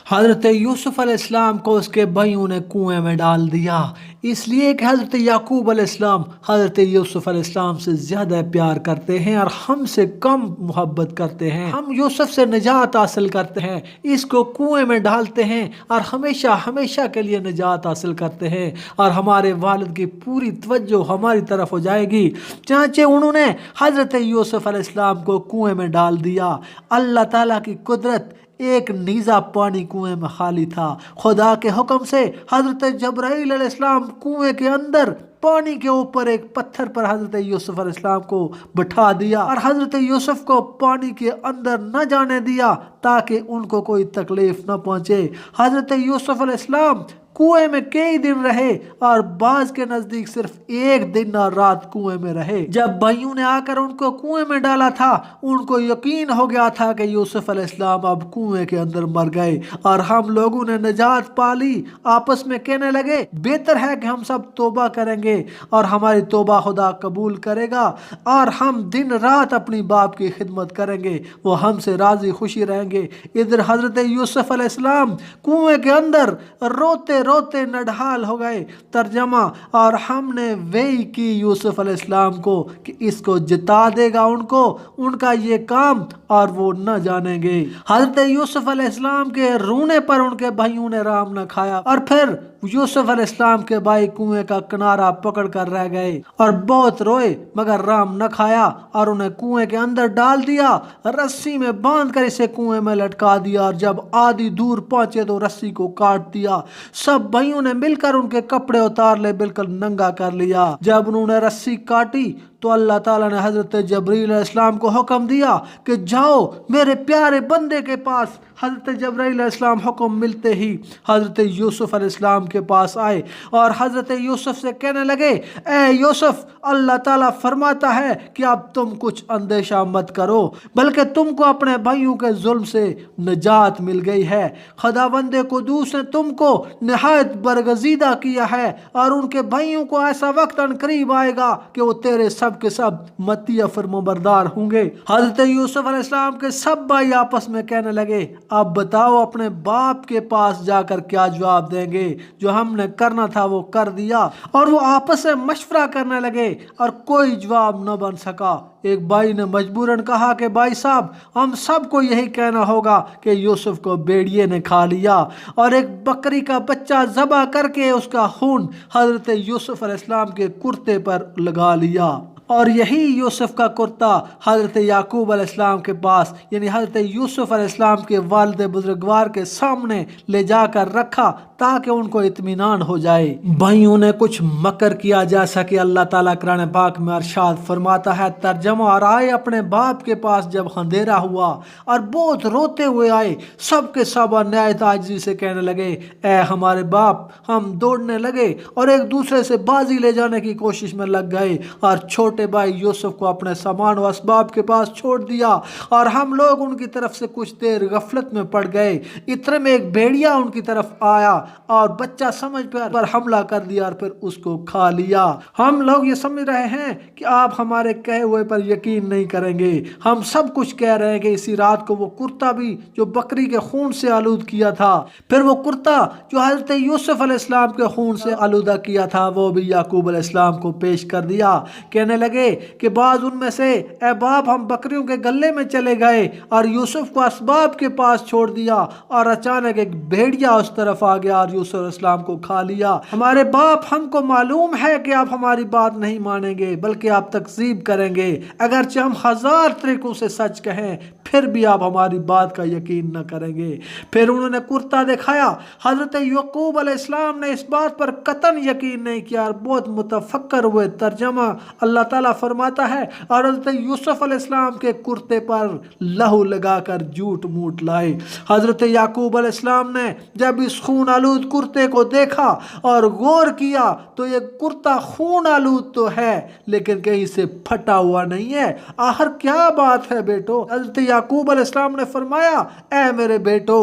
हज़रत यूसुफ अलैहिस्सलाम को उसके भाइयों ने कुएं में डाल दिया, इसलिए कि हज़रत याकूब अलैहिस्सलाम हज़रत यूसुफ अलैहिस्सलाम से ज़्यादा प्यार करते हैं और हमसे कम मोहब्बत करते हैं। हम यूसुफ से निजात हासिल करते हैं, इसको कुएं में डालते हैं और हमेशा हमेशा के लिए निजात हासिल करते हैं और हमारे वालिद की पूरी तवज्जो हमारी तरफ हो जाएगी। चाचे उन्होंने हज़रत यूसुफ अलैहिस्सलाम को कुएं में डाल दिया। अल्लाह ताला की कुदरत, एक नीजा पानी कुएं में खाली था। खुदा के हुक्म से हजरत जबराइल अलैहिस्सलाम कुएं के अंदर पानी के ऊपर एक पत्थर पर हजरत यूसुफ अलैहिस्सलाम को बिठा दिया और हजरत यूसुफ को पानी के अंदर न जाने दिया ताकि उनको कोई तकलीफ न पहुंचे। हजरत यूसुफ अलैहिस्सलाम कुएं में कई दिन रहे और बाज के नजदीक सिर्फ एक दिन और रात कुएं में रहे। जब भाइयों ने आकर उनको कुएं में डाला था, उनको यकीन हो गया था कि यूसुफ अलैहिस्सलाम अब कुएं के अंदर मर गए और हम लोगों ने निजात पा ली। आपस में कहने लगे बेहतर है कि हम सब तौबा करेंगे और हमारी तौबा खुदा कबूल करेगा और हम दिन रात अपनी बाप की खिदमत करेंगे, वो हमसे राजी खुशी रहेंगे। इधर हजरत यूसुफ अलैहिस्सलाम कुएं के अंदर रोते रोते नढाल हो गए। तर्जमा, और हमने वही की यूसुफ अलैहिस्सलाम को कि इसको जिता देगा उनको, उनका ये काम और वो न जानेंगे। हजरत यूसुफ अलैहिस्सलाम के रोने पर उनके भाइयों ने राम न खाया और फिर यूसुफ अलैहिस्सलाम के भाई कुएं का किनारा पकड़ कर रह गए और बहुत रोए मगर राम न खाया और उन्हें कुएं के अंदर डाल दिया। रस्सी में बांध कर इसे कुएं में लटका दिया और जब आधी दूर पहुंचे तो रस्सी को काट दिया। सब भाइयों ने मिलकर उनके कपड़े उतार ले, बिल्कुल नंगा कर लिया। जब उन्होंने रस्सी काटी तो अल्लाह ताला ने हजरत जबरील अलैहिस्सलाम को हुक्म दिया कि जाओ मेरे प्यारे बंदे के पास। हजरत जबरील अलैहिस्सलाम हुक्म मिलते ही हजरत यूसुफ अलैहिस्सलाम के पास आए और हजरत यूसुफ से कहने लगे, ए यूसुफ, अल्लाह ताला फरमाता है कि अब तुम कुछ अंदेशा मत करो, बल्कि तुमको अपने भाइयों के जुल्म से निजात मिल गई है। खुदावंदे कुदूस ने तुमको निहायत बरगजीदा किया है और उनके भाइयों को ऐसा वक्त अनकरीब आएगा कि वो तेरे सब के सब मतिया फरमाबरदार होंगे। हजरत यूसुफ अलैहिस्सलाम के सब भाई आपस में कहने लगे, अब बताओ अपने बाप के पास जाकर क्या जवाब देंगे। जो हमने करना था वो कर दिया। और वो आपस में मशवरा करने लगे और कोई जवाब न बन सका। एक भाई ने मजबूरन कहा कि भाई साहब, हम सबको यही कहना होगा कि यूसुफ को भेड़िए ने खा लिया और एक बकरी का बच्चा ज़बह करके उसका खून हजरत यूसुफ अलैहिस्सलाम के कुर्ते पर लगा लिया। और यही यूसुफ का कुर्ता हजरत याकूब अलैहिस्सलाम के पास यानी हजरत यूसुफ अलैहिस्सलाम के वालिद बुजुर्गवार के सामने ले जाकर रखा ताकि उनको इत्मीनान हो जाए। भाइयों ने कुछ मकर किया जैसा कि अल्लाह ताला कुरान पाक में अरशाद फरमाता है। तर्जमा, और आए अपने बाप के पास जब अंधेरा हुआ और बहुत रोते हुए आए, सब के सब अन्यायत आजिज़ी से कहने लगे, ए हमारे बाप। हम दौड़ने लगे और एक दूसरे से बाजी ले जाने की कोशिश में लग गए और छोटे भाई यूसुफ को अपने सामान व असबाब के पास छोड़ दिया और हम लोग उनकी तरफ से कुछ देर गफलत में पड़ गए। इतने में एक भेड़िया उनकी तरफ आया और बच्चा समझ पर हमला कर दिया और फिर उसको खा लिया। हम लोग ये समझ रहे हैं कि आप हमारे कहे हुए पर यकीन नहीं करेंगे। हम सब कुछ कह रहे हैं कि इसी रात को वो कुर्ता भी जो बकरी के खून से आलूद किया था, फिर वो कुर्ता जो हजरत यूसुफ अलैहिस्सलाम के खून से आलूदा किया था, वो भी याकूब अलैहिस्सलाम को पेश कर दिया। कहने लगे कि बाज उनमें से, ए बाप, हम बकरियों के गले में चले गए और यूसुफ को असबाब के पास छोड़ दिया और अचानक एक भेड़िया उस तरफ आ गया और यूसुफ अलैहिस्सलाम को खा लिया। हमारे बाप, हमको मालूम है कि आप हमारी बात नहीं मानेंगे बल्कि आप तकजीब करेंगे। अगरचे हम 1000 तरीकों से सच कहें फिर भी आप हमारी बात का यकीन न करेंगे। फिर उन्होंने कुर्ता दिखाया। हजरत याकूब अलैहिस्सलाम ने इस बात पर कतन यकीन नहीं किया और बहुत मुतफक्कर हुए। तर्जमा, अल्लाह ताला फरमाता है, और हजरत यूसुफ अलैहिस्सलाम के कुर्ते पर लहू लगाकर झूठ मूठ लाए। हजरत याकूब अलैहिस्सलाम ने जब इस खून आलूद कुर्ते को देखा और गौर किया तो ये कुर्ता खून आलूद तो है लेकिन कहीं से फटा हुआ नहीं है। आखिर क्या बात है बेटो? हजरत याकूब अलैहिस्सलाम ने फरमाया, ए मेरे बेटो,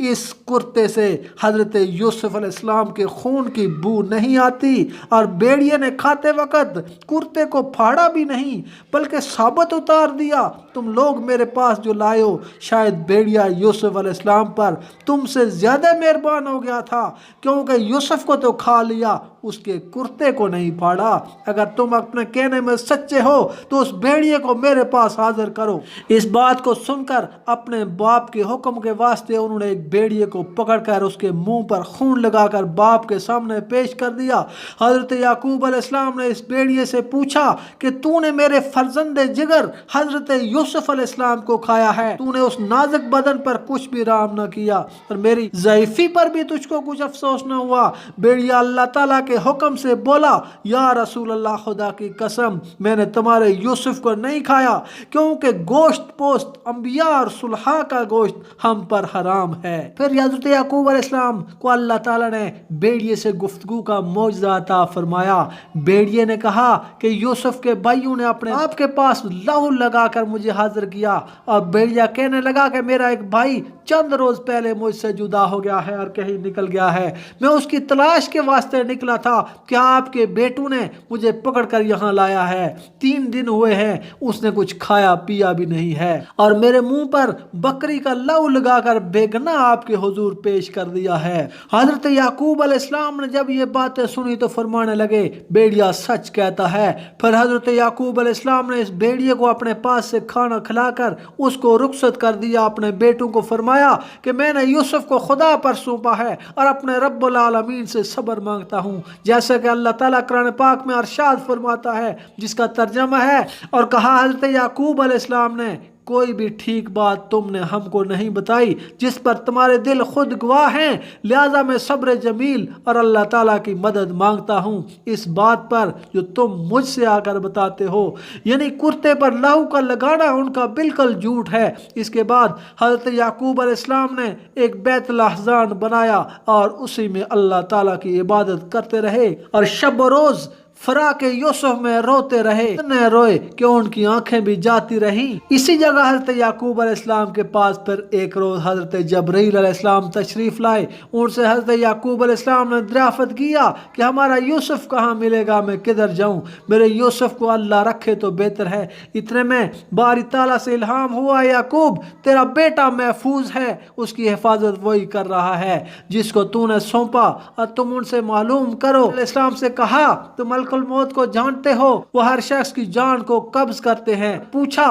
इस कुर्ते से हजरत यूसुफ अलैहिस्सलाम के खून की बू नहीं आती और भेड़िए ने खाते वक्त कुर्ते को پھاڑا بھی نہیں بلکہ ثابت اتار دیا۔ تم لوگ میرے پاس جو لائے ہو، شاید بھیڑیا یوسف علیہ السلام پر تم سے زیادہ مہربان ہو گیا تھا، کیونکہ یوسف کو تو کھا لیا، اس کے کرتے کو نہیں پھاڑا۔ اگر تم اپنے کہنے میں سچے ہو تو اس بھیڑیے کو میرے پاس حاضر کرو۔ اس بات کو سن کر اپنے باپ کے حکم کے واسطے انہوں نے ایک بھیڑیے کو پکڑ کر اس کے منہ پر خون لگا کر باپ کے سامنے پیش کر دیا۔ حضرت یعقوب علیہ السلام نے اس بھیڑیے سے پوچھا کہ تو نے میرے فرزند جگر حضرت یوسف علیہ السلام کو کھایا ہے، تو نے اس نازک بدن پر کچھ بھی رحم نہ کیا اور میری ضعیفی پر بھی تجھ کو کچھ افسوس نہ ہوا۔ بھیڑیا اللہ تعالیٰ کے حکم سے بولا، یا رسول اللہ، خدا کی قسم میں نے تمہارے یوسف کو نہیں کھایا، کیونکہ گوشت پوست انبیاء اور صلحاء کا گوشت ہم پر حرام ہے۔ پھر حضرت یعقوب علیہ السلام کو اللہ تعالیٰ نے بھیڑیے سے گفتگو کا معجزہ عطا فرمایا۔ بھیڑیے نے کہا کہ یوسف کے بھائیوں نے اپنے آپ کے پاس لہو لگا کر مجھے حاضر کیا، اور بھیڑیا کہنے لگا کہ میرا ایک بھائی چند روز پہلے مجھ سے جدا ہو گیا ہے اور کہیں نکل گیا ہے، میں اس کی تلاش کے واسطے نکلا تھا کہ آپ کے بیٹوں نے مجھے پکڑ کر یہاں لایا ہے، 3 دن ہوئے ہیں اس نے کچھ کھایا پیا بھی نہیں ہے، اور میرے منہ پر بکری کا لہو لگا کر بیگنا آپ کے حضور پیش کر دیا ہے۔ حضرت یعقوب علیہ السلام نے جب یہ باتیں سنی تو فرمانے لگے، بھیڑیا سچ کہتا ہے۔ پھر حضرت یعقوب علیہ السلام نے اس بھیڑیے کو اپنے پاس سے کھانا کھلا کر اس کو رخصت کر دیا۔ اپنے بیٹوں کو فرمایا کہ میں نے یوسف کو خدا پر سونپا ہے اور اپنے رب العالمین سے صبر مانگتا ہوں، جیسا کہ اللہ تعالیٰ قرآن پاک میں ارشاد فرماتا ہے، جس کا ترجمہ ہے، اور کہا حضرت یعقوب علیہ السلام نے، کوئی بھی ٹھیک بات تم نے ہم کو نہیں بتائی جس پر تمہارے دل خود گواہ ہیں، لہذا میں صبر جمیل اور اللہ تعالیٰ کی مدد مانگتا ہوں اس بات پر جو تم مجھ سے آ کر بتاتے ہو، یعنی کرتے پر لہو کا لگانا ان کا بالکل جھوٹ ہے۔ اس کے بعد حضرت یعقوب علیہ السلام نے ایک بیت الاحزان بنایا اور اسی میں اللہ تعالیٰ کی عبادت کرتے رہے اور شب و روز فراق یوسف میں روتے رہے، اتنے روئے کہ ان کی آنکھیں بھی جاتی رہیں۔ اسی جگہ حضرت یعقوب علیہ السلام کے پاس پھر ایک روز حضرت جبرائیل علیہ السلام تشریف لائے۔ ان سے حضرت یعقوب علیہ السلام نے دریافت کیا کہ ہمارا یوسف کہاں ملے گا، میں کدھر جاؤں، میرے یوسف کو اللہ رکھے تو بہتر ہے۔ اتنے میں باری تعالیٰ سے الہام ہوا، یعقوب تیرا بیٹا محفوظ ہے، اس کی حفاظت وہی کر رہا ہے جس کو تو نے سونپا، اور تم ان سے معلوم کرو۔ علیہ السلام سے کہا، تم ملک الموت کو جانتے ہو، وہ ہر شخص کی جان کو قبض کرتے ہیں۔ پوچھا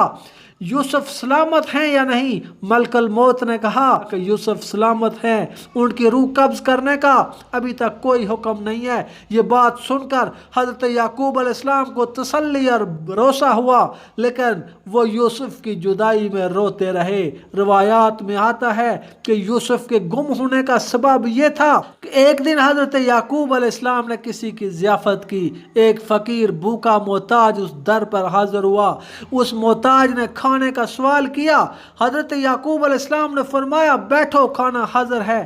یوسف سلامت ہیں یا نہیں؟ ملک الموت نے کہا کہ یوسف سلامت ہیں، ان کی روح قبض کرنے کا ابھی تک کوئی حکم نہیں ہے۔ یہ بات سن کر حضرت یعقوب علیہ السلام کو تسلی اور بھروسہ ہوا، لیکن وہ یوسف کی جدائی میں روتے رہے۔ روایات میں آتا ہے کہ یوسف کے گم ہونے کا سبب یہ تھا کہ ایک دن حضرت یعقوب علیہ السلام نے کسی کی ضیافت کی، ایک فقیر بھوکا محتاج اس در پر حاضر ہوا۔ اس محتاج نے کھانے کا سوال کیا، حضرت یعقوب علیہ السلام نے فرمایا، بیٹھو کھانا حاضر ہے۔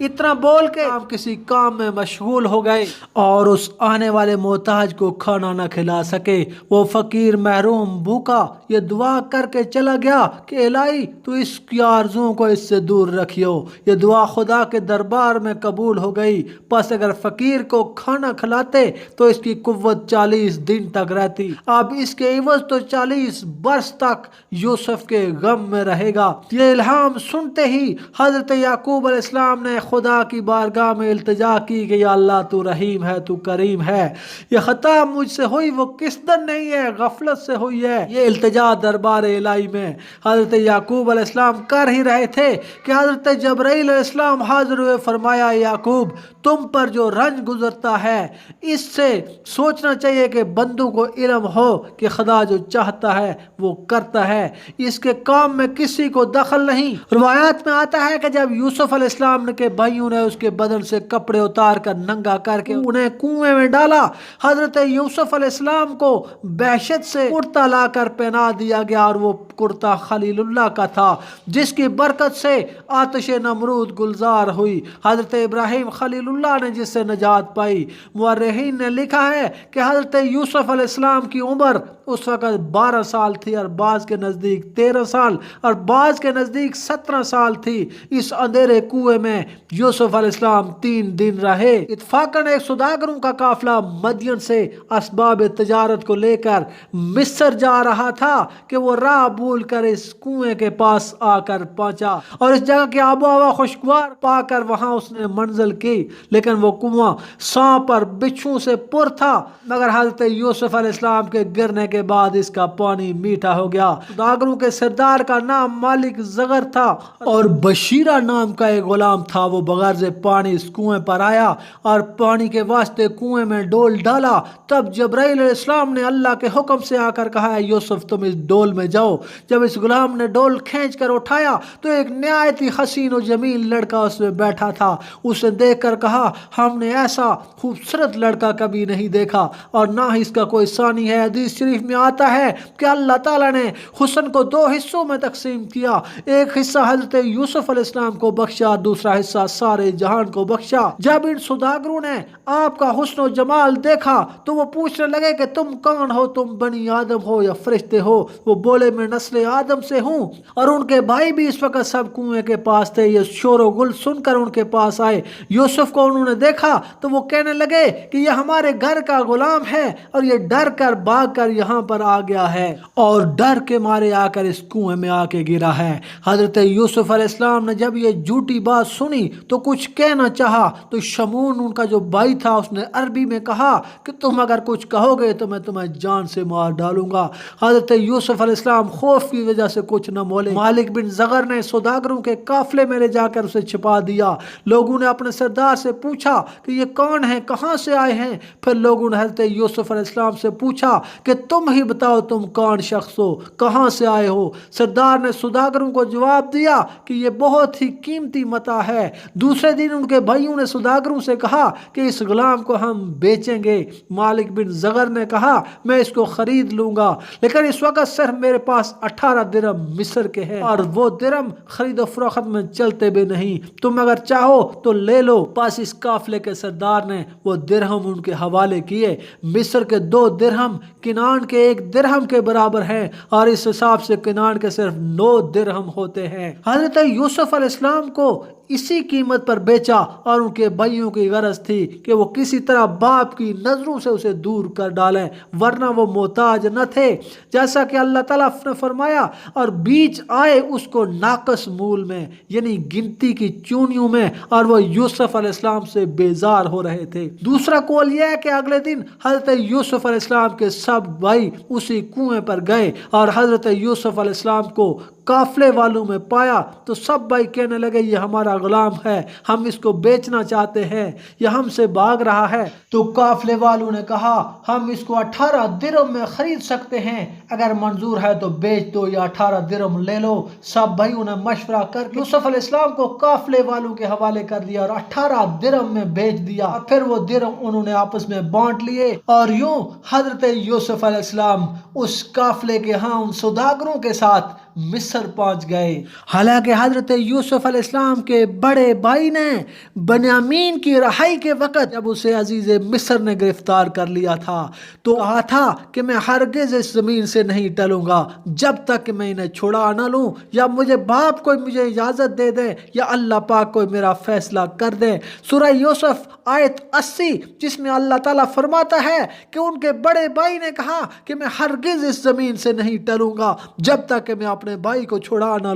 اتنا بول کے ہم کسی کام میں مشغول ہو گئے اور اس آنے والے محتاج کو کھانا نہ کھلا سکے۔ وہ فقیر محروم بھوکا یہ دعا کر کے چلا گیا کہ الہی تو اس کی آرزوؤں کو اس سے دور رکھیو۔ یہ دعا خدا کے دربار میں قبول ہو گئی۔ پس اگر فقیر کو کھانا کھلاتے تو اس کی قوت 40 دن تک رہتی، اب اس کے عوض تو 40 برس تک یوسف کے غم میں رہے گا۔ یہ الہام سنتے ہی حضرت یعقوب علیہ السلام نے خدا کی بارگاہ میں التجا کی کہ یا اللہ تو رحیم ہے، تو کریم ہے، یہ خطا مجھ سے ہوئی وہ کس دن نہیں ہے، غفلت سے ہوئی ہے۔ یہ التجا دربار الہی میں حضرت یعقوب علیہ السلام کر ہی رہے تھے کہ حضرت جبرائیل علیہ السلام حاضر ہوئے، فرمایا یعقوب تم پر جو رنج گزرتا ہے اس سے سوچنا چاہیے کہ بندوں کو علم ہو کہ خدا جو چاہتا ہے وہ کرتا ہے، اس کے کام میں کسی کو دخل نہیں۔ روایات میں آتا ہے کہ جب یوسف علیہ السلام کے بھائیوں نے اس کے بدن سے کپڑے اتار کر ننگا کر کے انہیں کنویں میں ڈالا، حضرت یوسف علیہ السلام کو بحشت سے کرتا لا کر پہنا دیا گیا، اور وہ کرتا خلیل اللہ کا تھا جس کی برکت سے آتش نمرود گلزار ہوئی۔ حضرت ابراہیم خلیل اللہ نے جس سے نجات پائی۔ مورخین نے لکھا ہے کہ حضرت یوسف علیہ السلام کی عمر اس وقت 12 سال تھی، اور بعض کے نزدیک 13 سال اور بعض کے نزدیک 17 سال تھی۔ اس اندھیرے کنویں میں यूसुफ अलैहिस्सलाम 3 दिन रहे। इत्फाकन एक सौदागरों का काफिला मदियन से असबाब तजारत को लेकर मिस्र जा रहा था कि वो राह भूल कर इस कुएं के पास आकर पहुंचा और इस जगह की आबो हवा खुशगवार पाकर वहां उसने मंजिल की। लेकिन वो कुआं सांप और बिच्छू से पुर था, मगर हजरत यूसुफ अलैहिस्सलाम के गिरने के बाद इसका पानी मीठा हो गया। सौदागरों के सरदार का नाम मालिक ज़गर था और बशीरा नाम का एक गुलाम था। वो बगैर से पानी इस कुएं पर आया और पानी के वास्ते कुएं में डोल डाला। तब जब्राइल अलैहिस्सलाम ने अल्लाह के हुक्म से आकर कहा, है यूसुफ तुम इस डोल में जाओ। जब इस गुलाम ने डोल खींच कर उठाया तो एक निहायत ही हसीन और जमील लड़का उसमें बैठा था। उसे देखकर कहा, हमने ऐसा खूबसूरत लड़का कभी नहीं देखा और ना ही इसका कोई सानी है। हदीस शरीफ में आता है कि अल्लाह ताला ने हुस्न को 2 हिस्सों में तकसीम किया। एक हिस्सा हजरत यूसुफ अलैहिस्सलाम को बख्शा, दूसरा हिस्सा सारे जहान को बख्शा। जब इन सौदागरों ने आपका हुस्न और जमाल देखा तो वो पूछने लगे कि तुम कौन हो, तुम बनी आदम हो या फरिश्ते हो? वो बोले, मैं नस्ल आदम से हूँ। और उनके भाई भी इस वक्त सब कुएं के पास थे। ये शोर गुल सुनकर उनके पास आए। यूसुफ को उन्होंने देखा तो वो कहने लगे कि ये हमारे घर का गुलाम है और ये डर कर भाग कर यहाँ पर आ गया है और डर के मारे आकर इस कुएं में आके गिरा है। हजरत यूसुफ अलैहिस्सलाम ने जब ये झूठी बात सुनी तो कुछ कहना चाहा तो शमून उनका जो भाई था उसने अरबी में कहा कि तुम अगर कुछ कहोगे तो मैं तुम्हें जान से मार डालूंगा। हजरत यूसुफ अलैहिस्सलाम खौफ की वजह से कुछ न बोले। मालिक बिन ज़गर ने सौदागरों के काफिले में ले जाकर उसे छिपा दिया। लोगों ने अपने सरदार से पूछा कि ये कौन है, कहां से आए हैं? फिर लोगों ने हजरत यूसुफ अलैहिस्सलाम से पूछा कि तुम ही बताओ तुम कौन शख्स हो, कहां से आए हो? सरदार ने सौदागरों को जवाब दिया कि ये बहुत ही कीमती मता है। दूसरे दिन उनके भाइयों ने सौदागरों से कहा कि इस गुलाम को हम बेचेंगे। मालिक बिन ज़गर ने कहा, मैं इसको खरीद लूंगा, लेकिन इस वक्त सिर्फ मेरे पास 18 दिरहम मिस्र के हैं और वो दिरहम खरीदो फरोख्त में चलते भी नहीं। तुम अगर चाहो तो ले लो। पास इस काफिले के सरदार ने वो दिरहम उनके हवाले किए। मिस्र के 2 दिरहम किनान के 1 दिरहम के बराबर हैं और इस हिसाब से किनान के सिर्फ 9 दिरहम होते हैं। हजरत यूसुफ अलैहिस्सलाम को इसी कीमत पर बेचा और उनके भाइयों की गरज थी कि वो किसी तरह बाप की नजरों से उसे दूर कर डालें, वरना वो मोहताज न थे। जैसा कि अल्लाह ताला ने फरमाया, और बीच आए उसको नाकस मूल में, यानी गिनती की चूनियों में, और वो यूसुफ अलैहिस्सलाम से बेजार हो रहे थे। दूसरा कौल यह है कि अगले दिन हजरत यूसुफ अलैहिस्सलाम के सब भाई उसी कुएं पर गए और हजरत यूसुफ अलैहिस्सलाम को काफले वालों में पाया तो सब भाई कहने लगे, ये हमारा गुलाम है, हम इसको बेचना चाहते हैं, यह हमसे भाग रहा है। तो काफले वालों ने कहा, हम इसको 18 दिरहम में खरीद सकते हैं, अगर मंजूर है तो बेच दो या 18 दिरहम ले लो। सब भाइयों ने मशवरा कर यूसुफ अलैहिस्सलाम को काफले वालों के हवाले कर दिया और 18 दिरहम में बेच दिया। फिर वो दिरहम उन्होंने आपस में बांट लिए और यूं हजरत यूसुफ अलैहिस्सलाम उस काफले के उन सौदागरों के साथ मिस्र पहुंच गए। हालांकि हजरत यूसुफ अलैहिस्सलाम के बड़े भाई ने बन्यामीन की रहाई के वक्त जब उसे अजीज मिस्र ने गिरफ्तार कर लिया था तो कहा था कि मैं हरगिज इस जमीन से नहीं टलूंगा जब तक कि मैं इन्हें छुड़ा ना लूं, या मुझे बाप कोई मुझे इजाजत दे दे या अल्लाह पाक कोई मेरा फैसला कर दे। सूरह यूसुफ आयत 80 जिसमें अल्लाह ताला फरमाता है कि उनके बड़े भाई ने कहा कि मैं हरगिज इस जमीन से नहीं टलूंगा जब तक कि मैं अपने भाई को छुड़ा ना